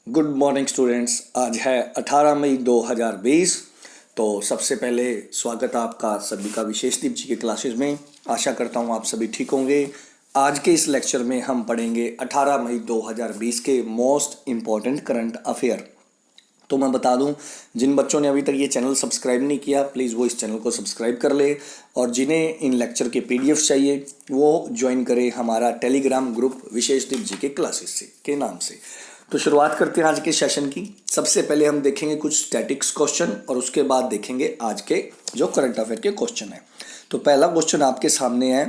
Good morning students. आज है 18 मई 2020। तो सबसे पहले स्वागत है आपका सभी का विशेषदीप जी के क्लासेस में। आशा करता हूँ आप सभी ठीक होंगे। आज के इस लेक्चर में हम पढ़ेंगे 18 मई 2020 के मोस्ट इम्पॉर्टेंट करंट अफेयर। तो मैं बता दूं, जिन बच्चों ने अभी तक ये चैनल सब्सक्राइब नहीं किया प्लीज़ वो इस चैनल को सब्सक्राइब कर ले, और जिन्हें इन लेक्चर के पीडीएफ चाहिए वो ज्वाइन करें हमारा टेलीग्राम ग्रुप विशेषदीप जी के क्लासेस से के नाम से। तो शुरुआत करते हैं आज के सेशन की। सबसे पहले हम देखेंगे कुछ स्टैटिक्स क्वेश्चन और उसके बाद देखेंगे आज के जो करंट अफेयर के क्वेश्चन है। तो पहला क्वेश्चन आपके सामने है,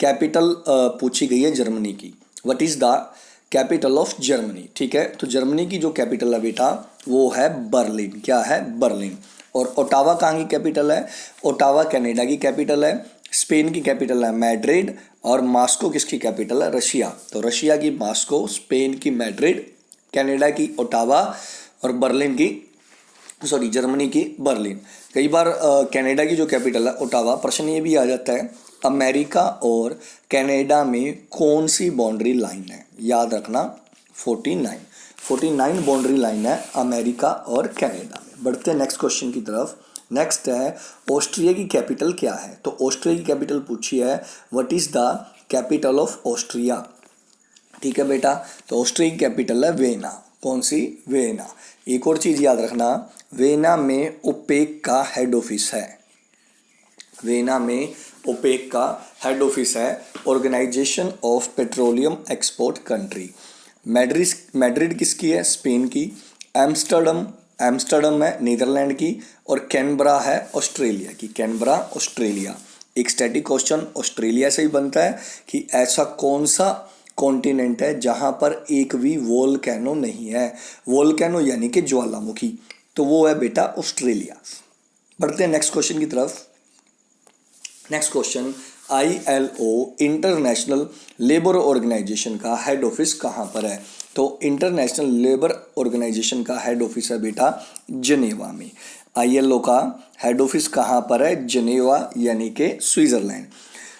कैपिटल पूछी गई है जर्मनी की। What is the capital of Germany? ठीक है, तो जर्मनी की जो कैपिटल है बेटा वो है बर्लिन। क्या है? बर्लिन। और ओटावा कहाँ की कैपिटल है? ओटावा कनाडा की कैपिटल है। स्पेन की कैपिटल है मैड्रिड। और मॉस्को किसकी कैपिटल है? रशिया। तो रशिया की मॉस्को, स्पेन की मैड्रिड, कनाडा की ओटावा और जर्मनी की बर्लिन। कई बार कनाडा की जो कैपिटल है ओटावा, प्रश्न ये भी आ जाता है अमेरिका और कनाडा में कौन सी बाउंड्री लाइन है? याद रखना 49 बाउंड्री लाइन है अमेरिका और कनाडा में। बढ़ते हैं नेक्स्ट क्वेश्चन की तरफ। नेक्स्ट है, ऑस्ट्रिया की कैपिटल क्या है? तो ऑस्ट्रिया की कैपिटल पूछी है, what is the capital of Austria? ठीक है बेटा, तो ऑस्ट्रिया की कैपिटल है वेना। कौन सी? वेना। एक और चीज याद रखना, वेना में ओपेक का हेड ऑफिस है। वेना में ओपेक का हेड ऑफिस है, organisation of petroleum export country. Madrid किसकी है? स्पेन की। एम्स्टर्डम है नीदरलैंड की। और कैनबरा है ऑस्ट्रेलिया की। Canberra Australia. एक स्टैटिक क्वेश्चन ऑस्ट्रेलिया से ही बनता है कि ऐसा कौन सा कॉन्टिनेंट है जहां पर एक भी वोल्केनो नहीं है? वोल्केनो यानी कि ज्वालामुखी, तो वो है बेटा ऑस्ट्रेलिया। बढ़ते हैं नेक्स्ट क्वेश्चन की तरफ। Next question, ILO international labour organisation का हेड ऑफिस कहाँ पर है? तो इंटरनेशनल लेबर ऑर्गेनाइजेशन का हेड ऑफिस है बेटा जनेवा में। ILO का हेड ऑफिस कहाँ पर है? जनेवा यानी कि स्विट्जरलैंड।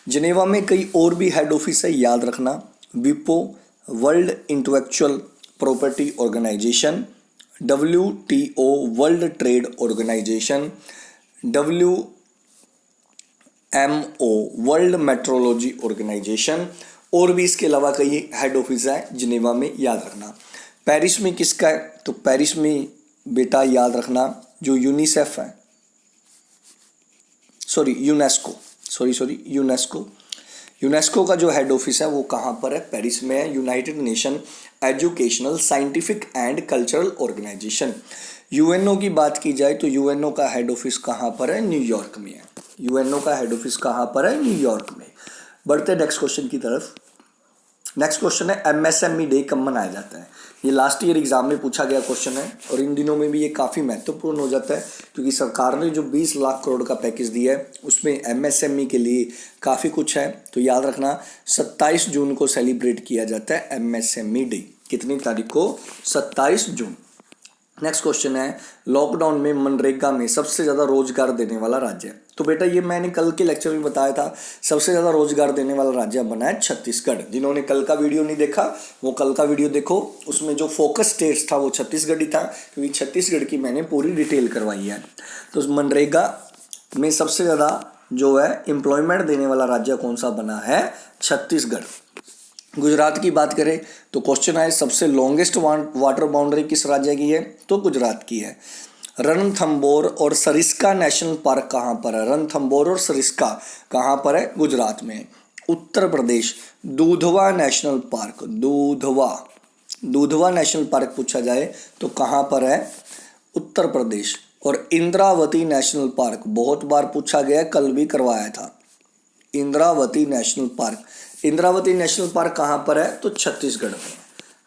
जनेवा में कई और भी हेड ऑफिस है, याद रखना। विपो world intellectual property organisation, WTO world trade organisation, WMO world metrology organisation, और भी इसके अलावा कई हेड ऑफिस है जिनेवा में, याद रखना। पेरिस में किसका है? तो पेरिस में बेटा याद रखना जो यूनिसेफ है, यूनेस्को का जो हेड ऑफिस है वो कहाँ पर है? पेरिस में है। United nation educational scientific and cultural organisation. UNO की बात की जाए तो यूएनओ का हेड ऑफिस कहाँ पर है? न्यूयॉर्क में है। यूएनओ का हेड ऑफिस कहाँ पर है? न्यूयॉर्क में। बढ़ते नेक्स्ट क्वेश्चन की तरफ। नेक्स्ट क्वेश्चन है, MSME डे कब मनाया जाता है? ये लास्ट ईयर एग्जाम में पूछा गया क्वेश्चन है और इन दिनों में भी ये काफ़ी महत्वपूर्ण हो जाता है, क्योंकि सरकार ने जो 20 लाख करोड़ का पैकेज दिया है उसमें MSME के लिए काफ़ी कुछ है। तो याद रखना 27 जून को सेलिब्रेट किया जाता है MSME डे। कितनी तारीख को? 27 जून। नेक्स्ट क्वेश्चन है, लॉकडाउन में मनरेगा में सबसे ज़्यादा रोजगार देने वाला राज्य है? तो बेटा ये मैंने कल के लेक्चर में बताया था, सबसे ज़्यादा रोजगार देने वाला राज्य बना है छत्तीसगढ़। जिन्होंने कल का वीडियो नहीं देखा वो कल का वीडियो देखो, उसमें जो फोकस स्टेट्स था वो छत्तीसगढ़ ही था, क्योंकि छत्तीसगढ़ की मैंने पूरी डिटेल करवाई है। तो मनरेगा में सबसे ज़्यादा जो है एम्प्लॉयमेंट देने वाला राज्य कौन सा बना है? छत्तीसगढ़। गुजरात की बात करें तो क्वेश्चन है, सबसे लॉन्गेस्ट वाटर बाउंड्री किस राज्य की है? तो गुजरात की है। रणथंबोर और सरिस्का नेशनल पार्क कहाँ पर है? रणथंबोर और सरिस्का कहाँ पर है? गुजरात में। उत्तर प्रदेश, दूधवा नेशनल पार्क, दूधवा नेशनल पार्क पूछा जाए तो कहाँ पर है? उत्तर प्रदेश। और इंद्रावती नेशनल पार्क बहुत बार पूछा गया, कल भी करवाया था। इंद्रावती नेशनल पार्क कहाँ पर है? तो छत्तीसगढ़ में।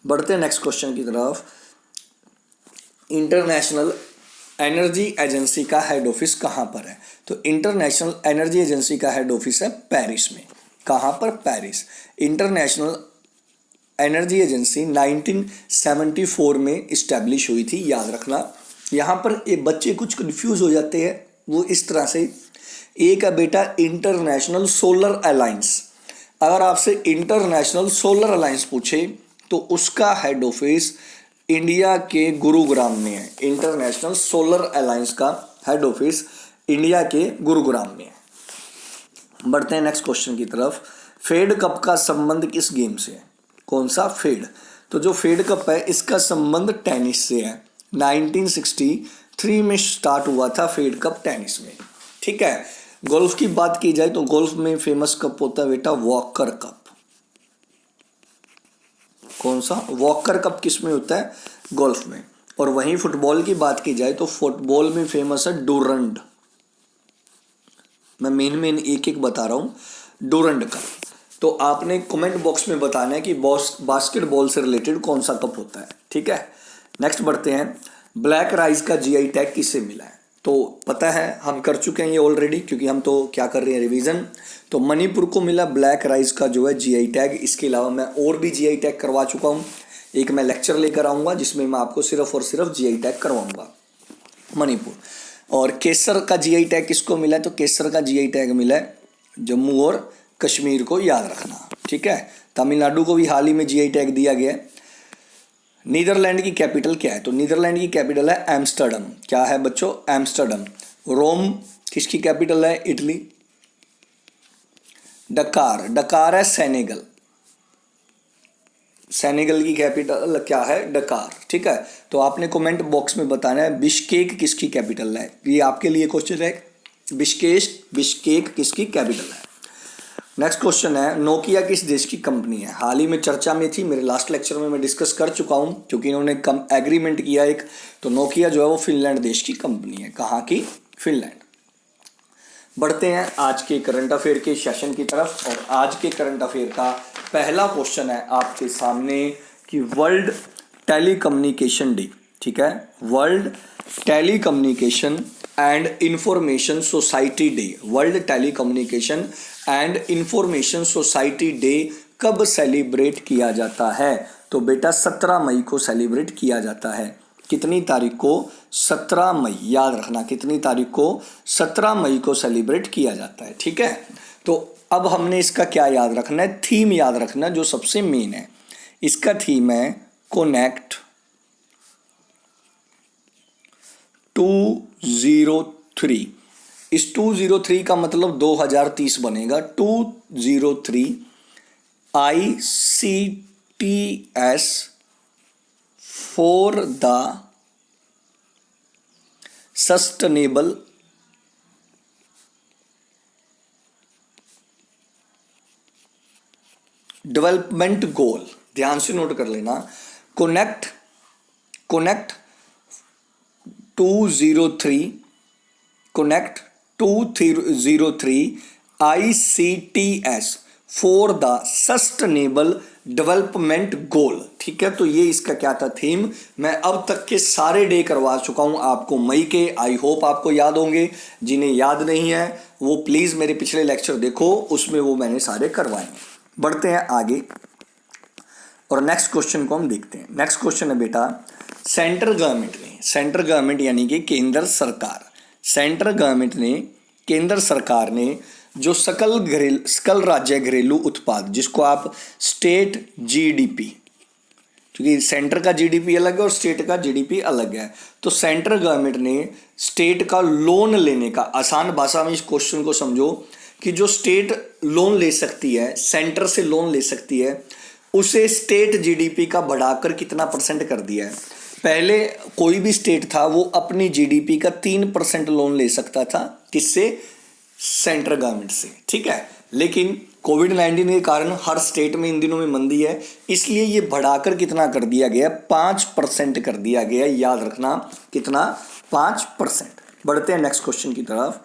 बढ़ते हैं नेक्स्ट क्वेश्चन की तरफ। इंटरनेशनल एनर्जी एजेंसी का हेड ऑफिस कहाँ पर है? तो इंटरनेशनल एनर्जी एजेंसी का हेड ऑफिस है पेरिस में। कहाँ पर? पेरिस। इंटरनेशनल एनर्जी एजेंसी 1974 में इस्टेब्लिश हुई थी, याद रखना। यहाँ पर ये बच्चे कुछ कंफ्यूज हो जाते हैं, वो इस तरह से, एक है बेटा इंटरनेशनल सोलर अलायंस। अगर आपसे इंटरनेशनल सोलर अलायंस पूछे तो उसका हेड ऑफिस इंडिया के गुरुग्राम में है। इंटरनेशनल सोलर अलायंस का हेड ऑफिस इंडिया के गुरुग्राम में है। बढ़ते हैं नेक्स्ट क्वेश्चन की तरफ। फेड कप का संबंध किस गेम से है? कौन सा फेड? तो जो फेड कप है इसका संबंध टेनिस से है। 1963 में स्टार्ट हुआ था फेड कप टेनिस में। ठीक है। गोल्फ की बात की जाए तो गोल्फ में फेमस कप होता है बेटा वॉकर कप। कौन सा? वॉकर कप किस में होता है? गोल्फ में। और वहीं फुटबॉल की बात की जाए तो फुटबॉल में फेमस है डूरंड। मैं मेन एक एक बता रहा हूं। Durand cup. तो आपने कमेंट बॉक्स में बताना है कि बास्केटबॉल से रिलेटेड कौन सा कप होता है। ठीक है। नेक्स्ट बढ़ते हैं। ब्लैक राइस का जीआई टैग किससे मिला है? तो पता है, हम कर चुके हैं ये ऑलरेडी, क्योंकि हम तो क्या कर रहे हैं, रिवीजन। तो मणिपुर को मिला ब्लैक राइस का जो है जीआई टैग। इसके अलावा मैं और भी जीआई टैग करवा चुका हूँ। एक मैं लेक्चर लेकर आऊँगा जिसमें मैं आपको सिर्फ और सिर्फ जीआई टैग करवाऊँगा। मणिपुर। और केसर का जीआई टैग किसको मिला है? तो केसर का जीआई टैग मिला है जम्मू और कश्मीर को, याद रखना। ठीक है। तमिलनाडु को भी हाल ही में जीआई टैग दिया गया है। नीदरलैंड की कैपिटल क्या है? तो नीदरलैंड की कैपिटल है एम्स्टर्डम। क्या है बच्चों? एम्स्टर्डम। रोम किसकी कैपिटल है? इटली। डकार है सेनेगल। सेनेगल की कैपिटल क्या है? डकार। ठीक है। तो आपने कमेंट बॉक्स में बताना है बिश्केक किसकी कैपिटल है। ये आपके लिए क्वेश्चन है। बिश्केक किसकी कैपिटल है? नेक्स्ट क्वेश्चन है, नोकिया किस देश की कंपनी है? हाल ही में चर्चा में थी, मेरे लास्ट लेक्चर में मैं डिस्कस कर चुका हूं, क्योंकि इन्होंने कम एग्रीमेंट किया एक। तो नोकिया जो है वो फिनलैंड देश की कंपनी है। कहाँ की? फिनलैंड। बढ़ते हैं आज के करंट अफेयर के सेशन की तरफ। और आज के करंट अफेयर का पहला क्वेश्चन है आपके सामने कि वर्ल्ड टेलीकम्युनिकेशन डे। ठीक है। World telecommunication and information society day. World telecommunication and information society day कब सेलिब्रेट किया जाता है? तो बेटा 17 मई को सेलिब्रेट किया जाता है। कितनी तारीख को? 17 मई। याद रखना, कितनी तारीख को? 17 मई को सेलिब्रेट किया जाता है। ठीक है। तो अब हमने इसका क्या याद रखना है? थीम याद रखना जो सबसे मेन है। इसका थीम है कनेक्ट 203। इस 203 का मतलब 2030 बनेगा। 203 ICTS for the sustainable development goal. ध्यान से नोट कर लेना। Connect 203 connect 203 ICTS for the sustainable development goal. ठीक है। तो ये इसका क्या था? थीम। मैं अब तक के सारे डे करवा चुका हूं आपको मई के। आई होप आपको याद होंगे। जिन्हें याद नहीं है वो प्लीज मेरे पिछले लेक्चर देखो, उसमें वो मैंने सारे करवाए हैं। बढ़ते हैं आगे और नेक्स्ट क्वेश्चन को हम देखते हैं। नेक्स्ट क्वेश्चन है बेटा, सेंट्रल गवर्नमेंट यानी कि केंद्र सरकार ने जो सकल राज्य घरेलू उत्पाद, जिसको आप स्टेट जीडीपी, क्योंकि सेंटर का जीडीपी अलग है और स्टेट का जीडीपी अलग है, तो सेंट्रल गवर्नमेंट ने स्टेट का लोन लेने का, आसान भाषा में इस क्वेश्चन को समझो कि जो स्टेट लोन ले सकती है, सेंटर से लोन ले सकती है, उसे स्टेट जीडीपी का बढ़ाकर कितना परसेंट कर दिया है। पहले कोई भी स्टेट था वो अपनी जीडीपी का 3% लोन ले सकता था। किससे? सेंट्रल गवर्नमेंट से। ठीक है। लेकिन कोविड-19 के कारण हर स्टेट में इन दिनों में मंदी है, इसलिए ये बढ़ाकर कितना कर दिया गया? 5% कर दिया गया। याद रखना, कितना? 5%। बढ़ते हैं नेक्स्ट क्वेश्चन की तरफ।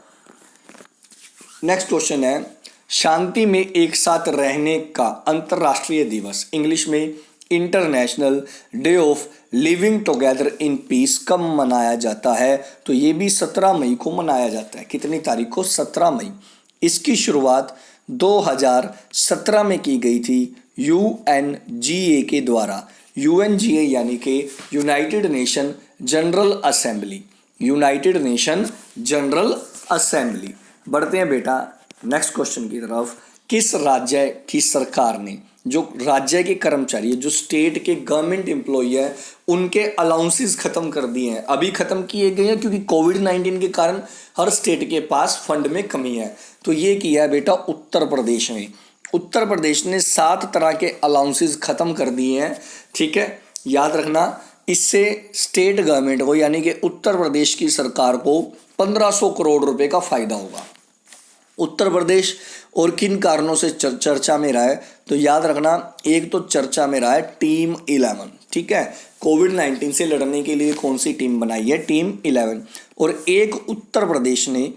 नेक्स्ट क्वेश्चन है, शांति में एक साथ रहने का अंतर्राष्ट्रीय दिवस, इंग्लिश में international day of living together in peace, कब मनाया जाता है? तो ये भी 17 मई को मनाया जाता है। कितनी तारीख को? 17 मई। इसकी शुरुआत 2017 में की गई थी UNGA के द्वारा। UNGA यानी कि यूनाइटेड नेशन जनरल असेंबली। बढ़ते हैं बेटा नेक्स्ट क्वेश्चन की तरफ। किस राज्य की सरकार ने जो राज्य के कर्मचारी है, जो स्टेट के गवर्नमेंट एम्प्लॉय है, उनके अलाउंसेस खत्म कर दिए हैं। अभी खत्म किए गए हैं क्योंकि कोविड-19 के कारण हर स्टेट के पास फंड में कमी है। तो ये किया है बेटा उत्तर प्रदेश में। उत्तर प्रदेश ने 7 तरह के अलाउंसेस खत्म कर दिए हैं, ठीक है, याद रखना। इससे स्टेट गवर्नमेंट को यानी कि उत्तर प्रदेश की सरकार को 1500 करोड़ रुपए का फायदा होगा। उत्तर प्रदेश और किन कारणों से चर्चा में रहा है, तो याद रखना, एक तो चर्चा में रहा है टीम 11, ठीक है, कोविड-19 से लड़ने के लिए कौन सी टीम बनाई है, टीम 11। और एक उत्तर प्रदेश ने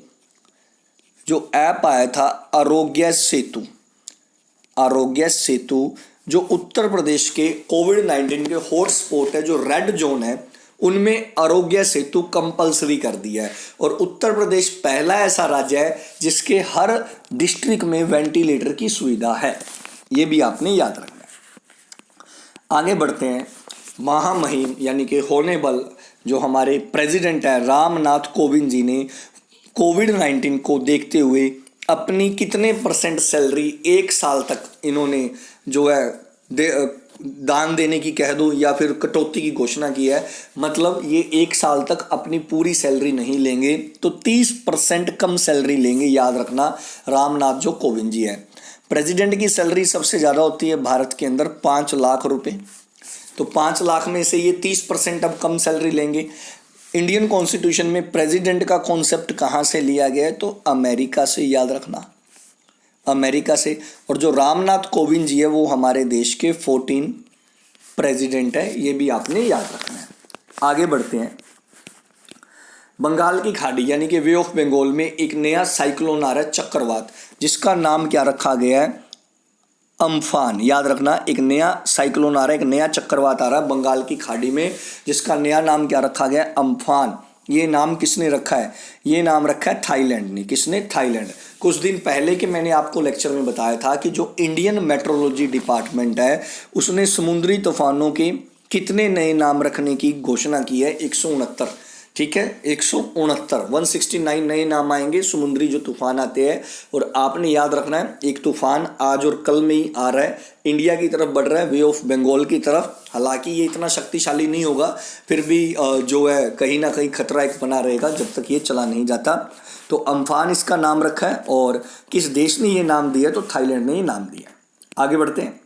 जो ऐप आया था आरोग्य सेतु, आरोग्य सेतु, जो उत्तर प्रदेश के कोविड-19 के हॉटस्पॉट है, जो रेड जोन है, उनमें आरोग्य सेतु कंपलसरी कर दिया है। और उत्तर प्रदेश पहला ऐसा राज्य है जिसके हर डिस्ट्रिक्ट में वेंटिलेटर की सुविधा है। ये भी आपने याद रखना है। आगे बढ़ते हैं। महामहिम यानी कि होनेबल जो हमारे प्रेसिडेंट है रामनाथ कोविंद जी ने कोविड-19 को देखते हुए अपनी कितने % सैलरी 1 साल तक इन्होंने जो है दान देने की कह दो या फिर कटौती की घोषणा की है। मतलब ये 1 साल तक अपनी पूरी सैलरी नहीं लेंगे, तो 30% कम सैलरी लेंगे, याद रखना, रामनाथ जो कोविंद जी है। प्रेसिडेंट की सैलरी सबसे ज़्यादा होती है भारत के अंदर 5 लाख रुपए, तो 5 लाख में से ये 30% अब कम सैलरी लेंगे। इंडियन कॉन्स्टिट्यूशन में प्रेसिडेंट का कॉन्सेप्ट कहाँ से लिया गया है, तो अमेरिका से, याद रखना, अमेरिका से। और जो रामनाथ कोविंद जी है वो हमारे देश के 14 प्रेसिडेंट है, ये भी आपने याद रखना है। आगे बढ़ते हैं। बंगाल की खाड़ी यानी कि वे ऑफ बंगाल में एक नया साइक्लोन आ रहा है, चक्रवात, जिसका नाम क्या रखा गया है, अम्फान, याद रखना। एक नया साइक्लोन आ रहा है, एक नया चक्रवात आ रहा है बंगाल की खाड़ी में, जिसका नया नाम क्या रखा गया है, अम्फान। ये नाम किसने रखा है, ये नाम रखा है थाईलैंड ने। किसने, थाईलैंड। कुछ दिन पहले के मैंने आपको लेक्चर में बताया था कि जो इंडियन मेट्रोलॉजी डिपार्टमेंट है उसने समुद्री तूफानों के कितने नए नाम रखने की घोषणा की है, 169, ठीक है, 169 नए नाम आएंगे समुद्री जो तूफान आते हैं। और आपने याद रखना है, एक तूफान आज और कल में ही आ रहा है, इंडिया की तरफ बढ़ रहा है, वे ऑफ बंगाल की तरफ। हालांकि ये इतना शक्तिशाली नहीं होगा, फिर भी जो है कहीं ना कहीं खतरा एक बना रहेगा जब तक ये चला नहीं जाता। तो अम्फान इसका नाम रखा है। और किस देश ने ये नाम दिया, तो थाईलैंड ने ये नाम दिया। आगे बढ़ते हैं।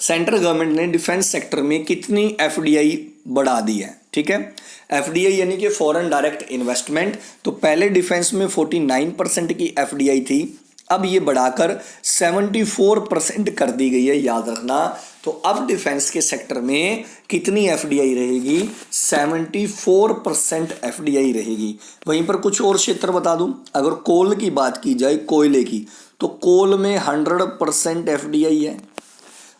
सेंट्रल गवर्नमेंट ने डिफेंस सेक्टर में कितनी एफडीआई बढ़ा दी है, ठीक है, एफडीआई यानी कि फॉरेन डायरेक्ट इन्वेस्टमेंट। तो पहले डिफेंस में 49% की एफडीआई थी, अब ये बढ़ाकर 74% कर दी गई है, याद रखना। तो अब डिफेंस के सेक्टर में कितनी एफडीआई रहेगी, 74% एफडीआई रहेगी। वहीं पर कुछ और क्षेत्र बता दूं, अगर कोल की बात की जाए, कोयले की, तो कोल में 100% एफडीआई है।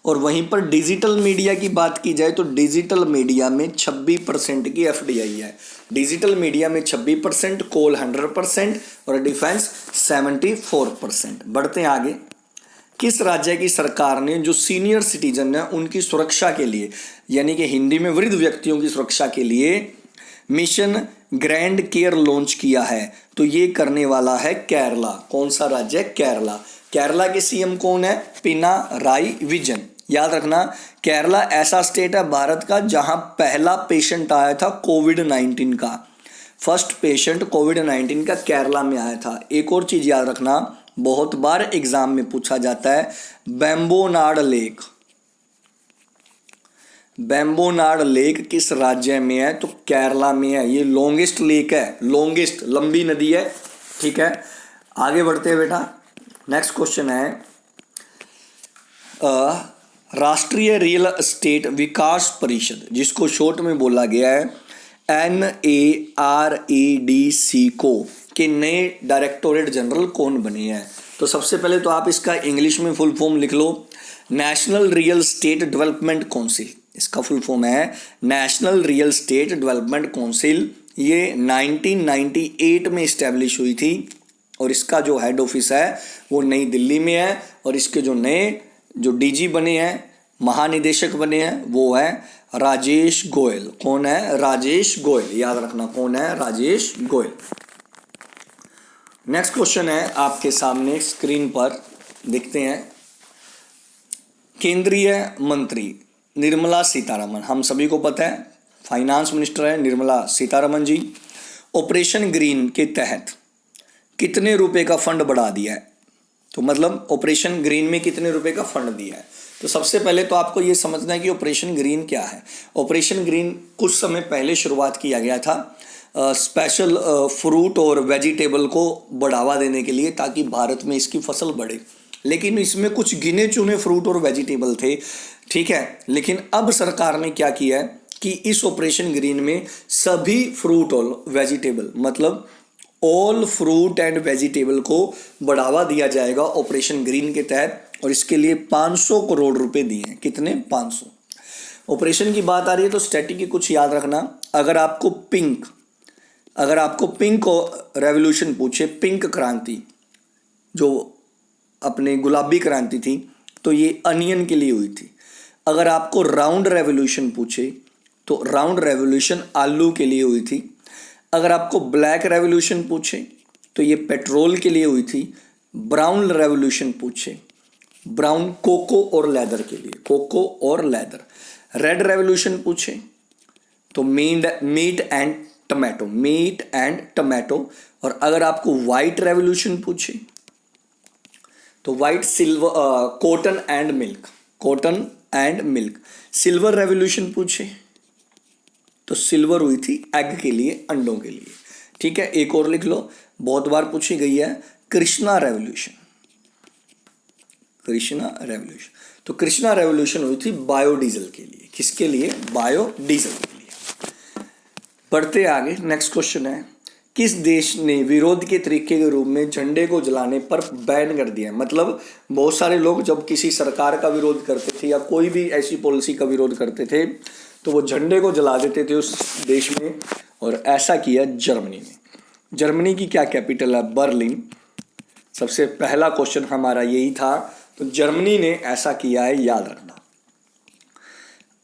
और वहीं पर डिजिटल मीडिया की बात की जाए तो डिजिटल मीडिया में 26% की एफडीआई है। डिजिटल मीडिया में 26%, कोल 100% और डिफेंस 74%। बढ़ते हैं आगे। किस राज्य की सरकार ने जो सीनियर सिटीजन है उनकी सुरक्षा के लिए, यानी कि हिंदी में वृद्ध व्यक्तियों की सुरक्षा के लिए मिशन ग्रैंड केयर लॉन्च किया है, तो ये करने वाला है केरला। कौन सा राज्य है, केरला। केरला के सीएम कौन है, पिनाराई विजयन। याद रखना, केरला ऐसा स्टेट है भारत का जहां पहला पेशेंट आया था कोविड-19 का। फर्स्ट पेशेंट कोविड-19 का केरला में आया था। एक और चीज याद रखना, बहुत बार एग्जाम में पूछा जाता है, बेम्बोनाड लेक, बेम्बोनाड लेक किस राज्य में है, तो केरला में है। ये लॉन्गेस्ट लेक है, लॉन्गेस्ट, लंबी नदी है, ठीक है। आगे बढ़ते हैं बेटा। नेक्स्ट क्वेश्चन है, राष्ट्रीय रियल एस्टेट विकास परिषद, जिसको शॉर्ट में बोला गया है NAREDC को, के नए डायरेक्टोरेट जनरल कौन बने हैं। तो सबसे पहले तो आप इसका इंग्लिश में फुल फॉर्म लिख लो, national real estate development council. इसका फुल फॉर्म है national real estate development council. ये 1998 में इस्टेब्लिश हुई थी और इसका जो हेड ऑफिस है वो नई दिल्ली में है। और इसके जो नए जो डीजी बने हैं, महानिदेशक बने हैं, वो है राजेश गोयल। कौन है, राजेश गोयल। याद रखना कौन है, राजेश गोयल। नेक्स्ट क्वेश्चन है आपके सामने स्क्रीन पर, देखते हैं। केंद्रीय मंत्री निर्मला सीतारमण, हम सभी को पता है फाइनेंस मिनिस्टर है निर्मला सीतारमण जी। ऑपरेशन ग्रीन के तहत कितने रुपए का फंड बढ़ा दिया है, तो मतलब ऑपरेशन ग्रीन में कितने रुपए का फंड दिया है। तो सबसे पहले तो आपको ये समझना है कि ऑपरेशन ग्रीन क्या है। ऑपरेशन ग्रीन कुछ समय पहले शुरुआत किया गया था स्पेशल फ्रूट और वेजिटेबल को बढ़ावा देने के लिए, ताकि भारत में इसकी फसल बढ़े। लेकिन इसमें कुछ गिने चुने फ्रूट और वेजिटेबल थे, ठीक है। लेकिन अब सरकार ने क्या किया है कि इस ऑपरेशन ग्रीन में सभी फ्रूट और वेजिटेबल, मतलब ऑल फ्रूट एंड वेजिटेबल को बढ़ावा दिया जाएगा ऑपरेशन ग्रीन के तहत, और इसके लिए 500 करोड़ रुपए दिए हैं। कितने? 500। ऑपरेशन की बात आ रही है तो स्टैटिक की कुछ याद रखना। अगर आपको पिंक रेवोल्यूशन पूछे, पिंक क्रांति जो अपने गुलाबी क्रांति थी, तो ये अनियन के लिए हुई थी। अगर आपको राउंड रेवोल्यूशन पूछे तो राउंड रेवोल्यूशन आलू के लिए हुई थी। अगर आपको ब्लैक रेवोल्यूशन पूछे तो ये पेट्रोल के लिए हुई थी। ब्राउन रेवोल्यूशन पूछे, ब्राउन कोको और लेदर के लिए, कोको और लेदर। रेड रेवोल्यूशन पूछे तो मीट एंड टमाटो। और अगर आपको वाइट रेवोल्यूशन पूछे तो white cotton and milk. Silver revolution पूछे तो सिल्वर हुई थी एग के लिए, अंडों के लिए, ठीक है। एक और लिख लो, बहुत बार पूछी गई है, कृष्णा रेवोल्यूशन। तो कृष्णा रेवोल्यूशन हुई थी बायोडीजल के लिए। किसके लिए? बायोडीजल के लिए। बढ़ते आगे, नेक्स्ट क्वेश्चन है, किस देश ने विरोध के तरीके के रूप में झंडे को जलाने पर बैन कर दिया है। मतलब बहुत सारे लोग जब किसी सरकार का विरोध करते थे या कोई भी ऐसी पॉलिसी का विरोध करते थे तो वो झंडे को जला देते थे उस देश में, और ऐसा किया जर्मनी ने। जर्मनी की क्या कैपिटल है? बर्लिन। सबसे पहला क्वेश्चन हमारा यही था, तो जर्मनी ने ऐसा किया है, याद रखना।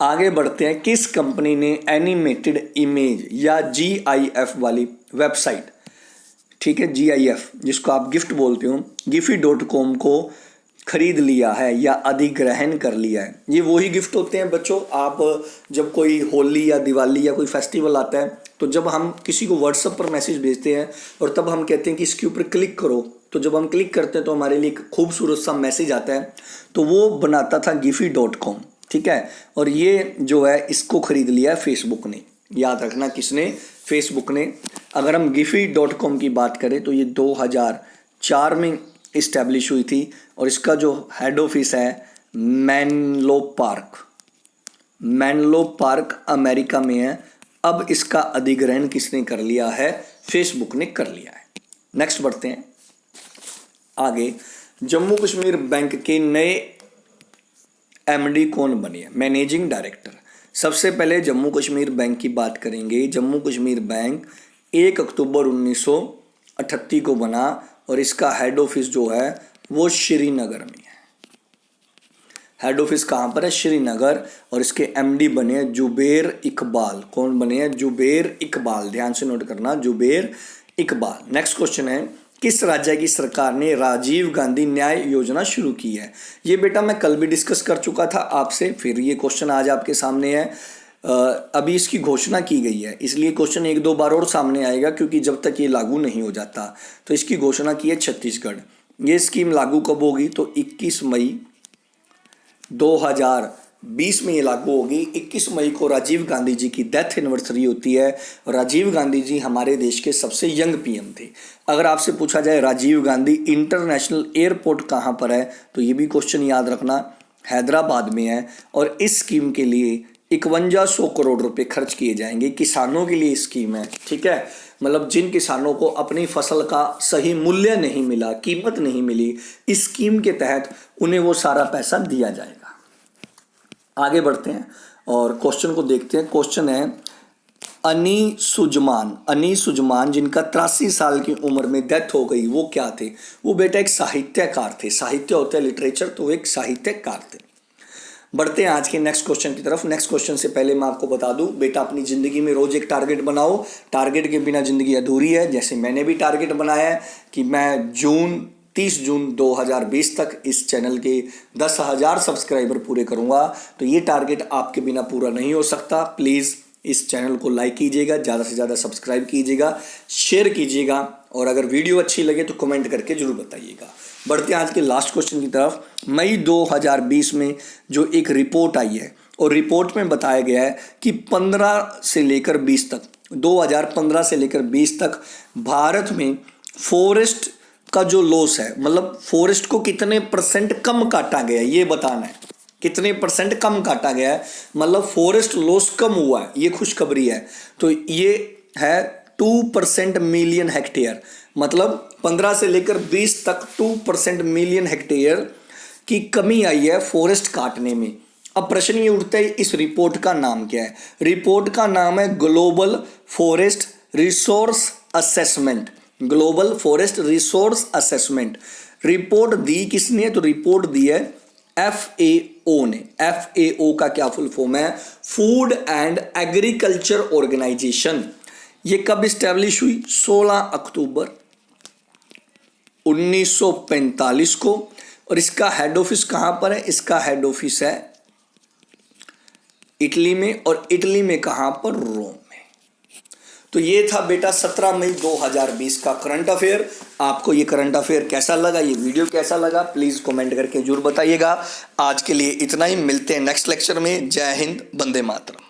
आगे बढ़ते हैं, किस कंपनी ने एनिमेटेड इमेज या GIF वाली वेबसाइट, ठीक है, GIF जिसको आप गिफ्ट बोलते हो, giphy.com को खरीद लिया है या अधिग्रहण कर लिया है। ये वही गिफ्ट होते हैं बच्चों, आप जब कोई होली या दिवाली या कोई फेस्टिवल आता है तो जब हम किसी को व्हाट्सएप पर मैसेज भेजते हैं और तब हम कहते हैं कि इसके ऊपर क्लिक करो, तो जब हम क्लिक करते हैं तो हमारे लिए एक खूबसूरत सा मैसेज आता है, तो वो बनाता था giphy.com, ठीक है। और ये जो है इसको खरीद लिया है फेसबुक ने। याद रखना, किसने? फेसबुक ने। अगर हम giphy.com की बात करें तो ये 2004 में इस्टेब्लिश हुई थी, और इसका जो हेड ऑफिस है मेनलो पार्क अमेरिका में है। अब इसका अधिग्रहण किसने कर लिया है? फेसबुक ने कर लिया है। नेक्स्ट बढ़ते हैं आगे, जम्मू कश्मीर बैंक के नए MD कौन बने हैं? Managing director. सबसे पहले जम्मू कश्मीर बैंक की बात करेंगे। जम्मू कश्मीर बैंक 1 अक्टूबर 1938 को बना, और इसका हेड ऑफिस जो है वो श्रीनगर में है। हेड ऑफिस कहाँ पर है? श्रीनगर। और इसके MD बने हैं जुबेर इकबाल। कौन बने हैं? जुबेर इकबाल। ध्यान से नोट करना, जुबेर इकबाल। नेक्स्ट क्वेश्चन है, किस राज्य की सरकार ने राजीव गांधी न्याय योजना शुरू की है? ये बेटा मैं कल भी डिस्कस कर चुका था आपसे, फिर ये क्वेश्चन आज आपके सामने है। अभी इसकी घोषणा की गई है, इसलिए क्वेश्चन 1-2 बार और सामने आएगा, क्योंकि जब तक ये लागू नहीं हो जाता। तो इसकी घोषणा की है छत्तीसगढ़। ये स्कीम लागू कब होगी? तो 21 मई 2020 में ये लागू होगी। 21 मई को राजीव गांधी जी की डेथ एनिवर्सरी होती है, और राजीव गांधी जी हमारे देश के सबसे यंग PM थे। अगर आपसे पूछा जाए राजीव गांधी इंटरनेशनल एयरपोर्ट कहाँ पर है, तो ये भी क्वेश्चन याद रखना, हैदराबाद में है। और इस स्कीम के लिए 5100 करोड़ रुपए खर्च किए जाएंगे। किसानों के लिए स्कीम है, ठीक है। मतलब जिन किसानों को अपनी फसल का सही मूल्य नहीं मिला, कीमत नहीं मिली, इस स्कीम के तहत उन्हें वो सारा पैसा दिया जाएगा। आगे बढ़ते हैं और क्वेश्चन को देखते हैं। क्वेश्चन है, अनी सुजमान जिनका 83 साल की उम्र में डेथ हो गई, वो क्या थे? वो बेटा एक साहित्यकार थे। साहित्य होता है लिटरेचर, तो वो एक साहित्यकार थे। बढ़ते हैं आज के नेक्स्ट क्वेश्चन की तरफ। नेक्स्ट क्वेश्चन से पहले मैं आपको बता दूं, बेटा अपनी ज़िंदगी में रोज़ एक टारगेट बनाओ। टारगेट के बिना ज़िंदगी अधूरी है। जैसे मैंने भी टारगेट बनाया है कि मैं जून 30 जून 2020 तक इस चैनल के 10,000 सब्सक्राइबर पूरे करूंगा। तो ये टारगेट आपके बिना पूरा नहीं हो सकता। प्लीज़ इस चैनल को लाइक कीजिएगा, ज़्यादा से ज़्यादा सब्सक्राइब कीजिएगा, शेयर कीजिएगा और अगर वीडियो अच्छी लगे तो कमेंट करके जरूर बताइएगा। बढ़ते हैं आज के लास्ट क्वेश्चन की तरफ। मई 2020 में जो एक रिपोर्ट आई है और रिपोर्ट में बताया गया है कि 15 से लेकर 20 तक 2015 से लेकर 20 तक भारत में फॉरेस्ट का जो लॉस है, मतलब फॉरेस्ट को कितने % कम काटा गया है, ये बताना है। कितने % कम काटा गया है, मतलब फॉरेस्ट लॉस कम हुआ है, ये खुशखबरी है। तो ये है 2% मिलियन हेक्टेयर, मतलब 15 से लेकर 20 तक 2% मिलियन हेक्टेयर की कमी आई है फॉरेस्ट काटने में। अब प्रश्न ये उठता है, इस रिपोर्ट का नाम क्या है? रिपोर्ट का नाम है global forest resource assessment. Global forest resource assessment. Report दी किसने? तो रिपोर्ट दी है FAO ने। FAO का क्या फुल फॉर्म है? Food and agriculture organisation. ये कब इस्टेब्लिश हुई? 16 अक्टूबर 1945 को। और इसका हेड ऑफिस कहां पर है? इसका हेड ऑफिस है इटली में। और इटली में कहां पर? रोम में। तो ये था बेटा 17 मई 2020 का करंट अफेयर। आपको ये करंट अफेयर कैसा लगा, ये वीडियो कैसा लगा, प्लीज़ कमेंट करके जरूर बताइएगा। आज के लिए इतना ही, मिलते हैं नेक्स्ट लेक्चर में। जय हिंद, वंदे मातरम।